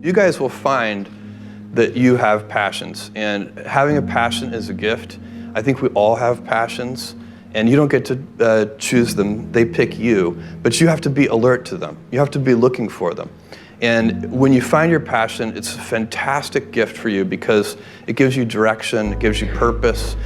You guys will find that you have passions, and having a passion is a gift. I think we all have passions, and you don't get to choose them, they pick you, but you have to be alert to them. You have to be looking for them. And when you find your passion, it's a fantastic gift for you because it gives you direction, it gives you purpose.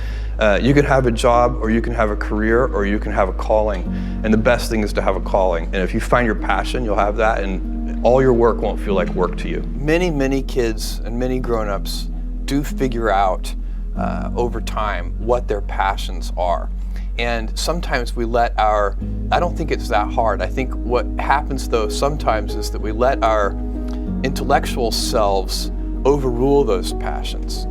You can have a job, or you can have a career, or you can have a calling. And the best thing is to have a calling. And if you find your passion, you'll have that, and all your work won't feel like work to you. Many kids and many grown-ups do figure out over time what their passions are. And sometimes we let I don't think it's that hard. I think what happens though sometimes is that we let our intellectual selves overrule those passions.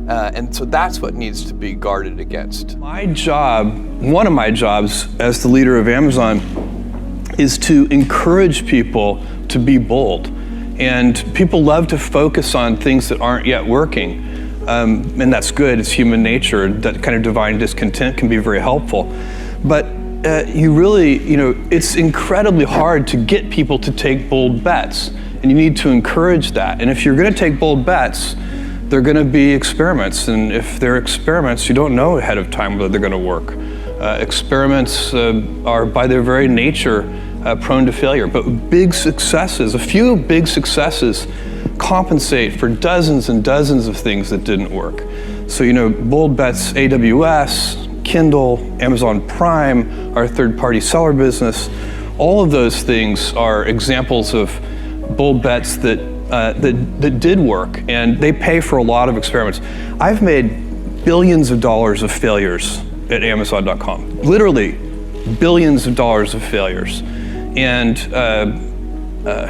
And so that's what needs to be guarded against. My job, one of my jobs as the leader of Amazon, is to encourage people to be bold. And people love to focus on things that aren't yet working. And that's good, it's human nature. That kind of divine discontent can be very helpful. But it's incredibly hard to get people to take bold bets. And you need to encourage that. And if you're gonna take bold bets, they're going to be experiments, and if they're experiments, you don't know ahead of time whether they're going to work. Experiments are by their very nature prone to failure, but a few big successes compensate for dozens and dozens of things that didn't work. So bold bets, AWS, Kindle, Amazon Prime, our third-party seller business, all of those things are examples of bold bets that did work, and they pay for a lot of experiments. I've made billions of dollars of failures at Amazon.com, literally billions of dollars of failures. And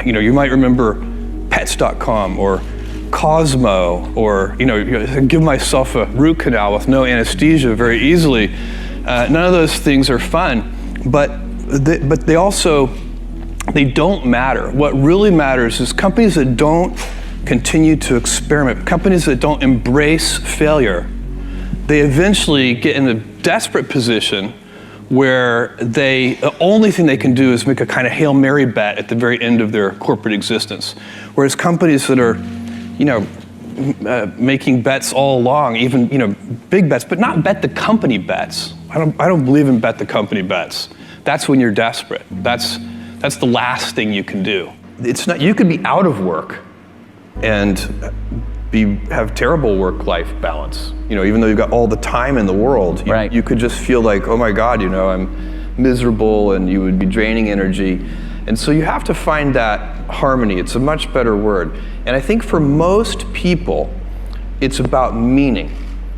you might remember Pets.com or Cosmo, or give myself a root canal with no anesthesia very easily. None of those things are fun, but they don't matter. What really matters is companies that don't continue to experiment, companies that don't embrace failure, they eventually get in a desperate position where the only thing they can do is make a kind of Hail Mary bet at the very end of their corporate existence. Whereas companies that are, making bets all along, even, big bets, but not bet the company bets. I don't believe in bet the company bets. That's when you're desperate. That's the last thing you can do. It's not. You could be out of work and have terrible work-life balance. Even though you've got all the time in the world, right. You could just feel like, oh my God, I'm miserable, and you would be draining energy. And so you have to find that harmony. It's a much better word. And I think for most people, it's about meaning.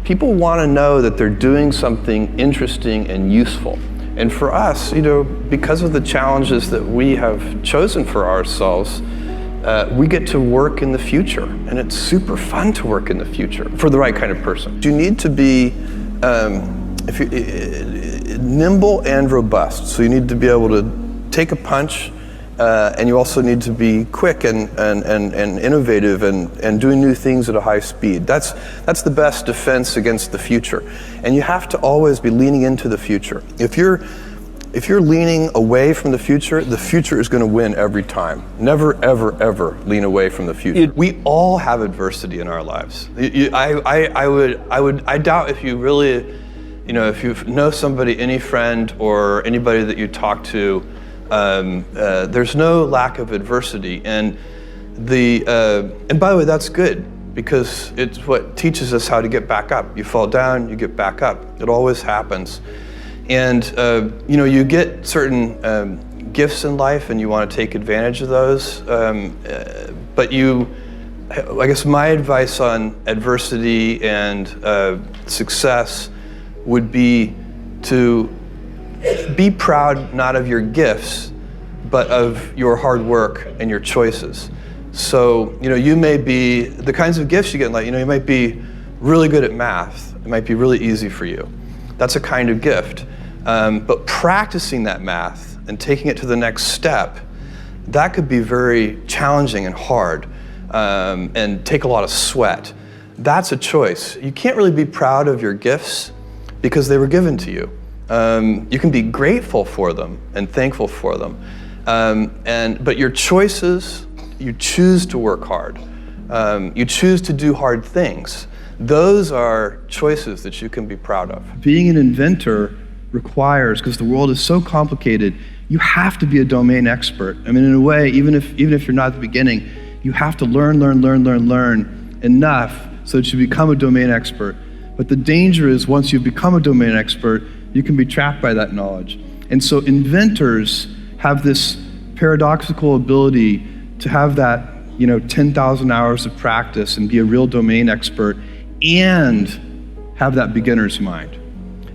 People want to know that they're doing something interesting and useful. And for us, because of the challenges that we have chosen for ourselves, we get to work in the future, and it's super fun to work in the future for the right kind of person. You need to be nimble and robust. So you need to be able to take a punch, and you also need to be quick and innovative and doing new things at a high speed. That's the best defense against the future. And you have to always be leaning into the future. If you're leaning away from the future is going to win every time. Never, ever, ever lean away from the future. We all have adversity in our lives. I doubt if you really, if you know somebody, any friend or anybody that you talk to, there's no lack of adversity, and by the way, that's good, because it's what teaches us how to get back up. You fall down, you get back up. It always happens. And you get certain gifts in life, and you want to take advantage of those. But I guess my advice on adversity and success would be to be proud not of your gifts, but of your hard work and your choices. So, you may be, the kinds of gifts you get in life, you might be really good at math. It might be really easy for you. That's a kind of gift. But practicing that math and taking it to the next step, that could be very challenging and hard, and take a lot of sweat. That's a choice. You can't really be proud of your gifts because they were given to you. You can be grateful for them and thankful for them. But your choices you choose to work hard. You choose to do hard things. Those are choices that you can be proud of. Being an inventor requires, because the world is so complicated, you have to be a domain expert. I mean, in a way, even if you're not at the beginning, you have to learn enough so that you become a domain expert. But the danger is once you become a domain expert, you can be trapped by that knowledge. And so inventors have this paradoxical ability to have that 10,000 hours of practice and be a real domain expert and have that beginner's mind.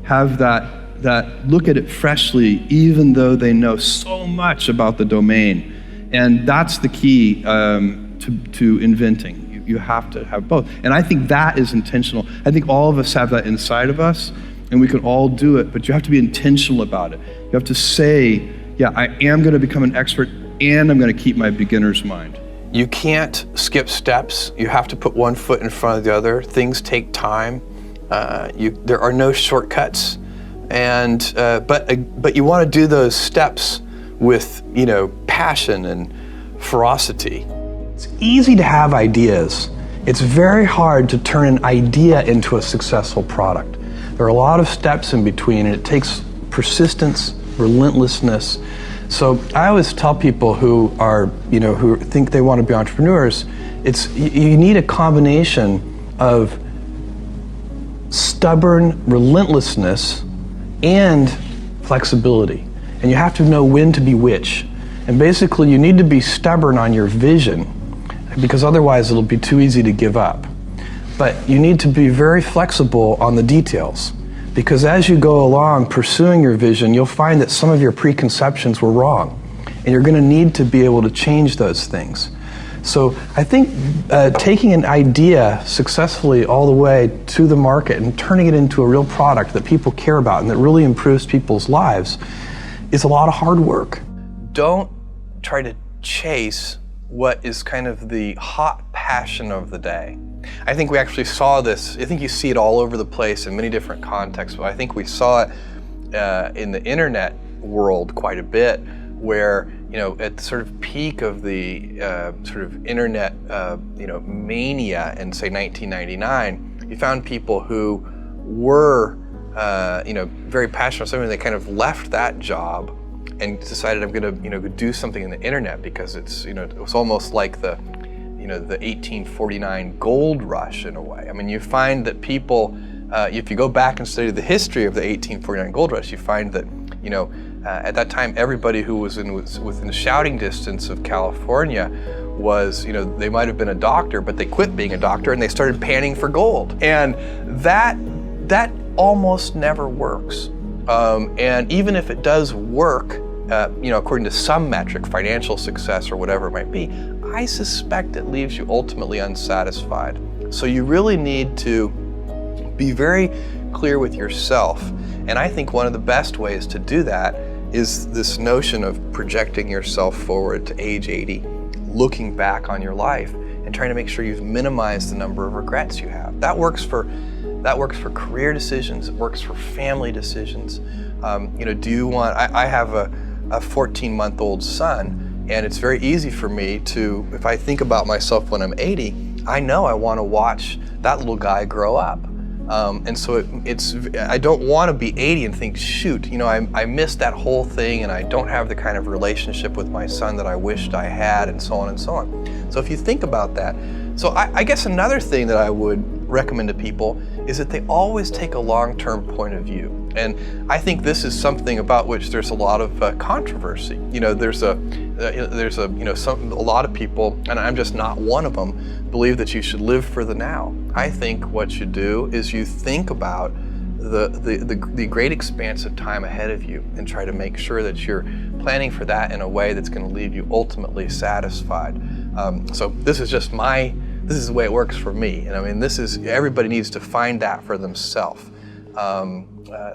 Have that look at it freshly, even though they know so much about the domain. And that's the key to inventing. You have to have both. And I think that is intentional. I think all of us have that inside of us, and we can all do it, but you have to be intentional about it. You have to say, yeah, I am going to become an expert, and I'm going to keep my beginner's mind. You can't skip steps. You have to put one foot in front of the other. Things take time. There are no shortcuts, and but you want to do those steps with passion and ferocity. It's easy to have ideas. It's very hard to turn an idea into a successful product. There are a lot of steps in between, and it takes persistence, relentlessness. So I always tell people who think they want to be entrepreneurs, you need a combination of stubborn relentlessness and flexibility. And you have to know when to be which. And basically you need to be stubborn on your vision, because otherwise it'll be too easy to give up. But you need to be very flexible on the details, because as you go along pursuing your vision, you'll find that some of your preconceptions were wrong, and you're going to need to be able to change those things. So I think taking an idea successfully all the way to the market and turning it into a real product that people care about and that really improves people's lives is a lot of hard work. Don't try to chase what is kind of the hot passion of the day. I think we actually saw this, I think you see it all over the place in many different contexts, but I think we saw it in the internet world quite a bit, where at the sort of peak of the sort of internet mania in say 1999, you found people who were very passionate about something. They kind of left that job and decided, I'm going to do something in the internet, because it's it was almost like the 1849 gold rush in a way. I mean, you find that people, if you go back and study the history of the 1849 gold rush, you find that at that time everybody who was within shouting distance of California was they might have been a doctor, but they quit being a doctor and they started panning for gold, and that almost never works. And even if it does work, according to some metric, financial success or whatever it might be, I suspect it leaves you ultimately unsatisfied. So you really need to be very clear with yourself. And I think one of the best ways to do that is this notion of projecting yourself forward to age 80, looking back on your life and trying to make sure you've minimized the number of regrets you have. That works for career decisions. It works for family decisions. Do you want? I have a 14-month-old son, and it's very easy for me to, if I think about myself when I'm 80, I know I want to watch that little guy grow up. And so I don't want to be 80 and think, shoot, I missed that whole thing, and I don't have the kind of relationship with my son that I wished I had, and so on and so on. So if you think about that, so I guess another thing that I would recommend to people is that they always take a long-term point of view. And I think this is something about which there's a lot of controversy. There's a lot of people, and I'm just not one of them, believe that you should live for the now. I think what you do is you think about the great expanse of time ahead of you and try to make sure that you're planning for that in a way that's going to leave you ultimately satisfied. So this is the way it works for me. And I mean, everybody needs to find that for themselves.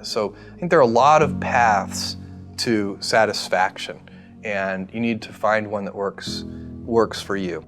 So I think there are a lot of paths to satisfaction, and you need to find one that works for you.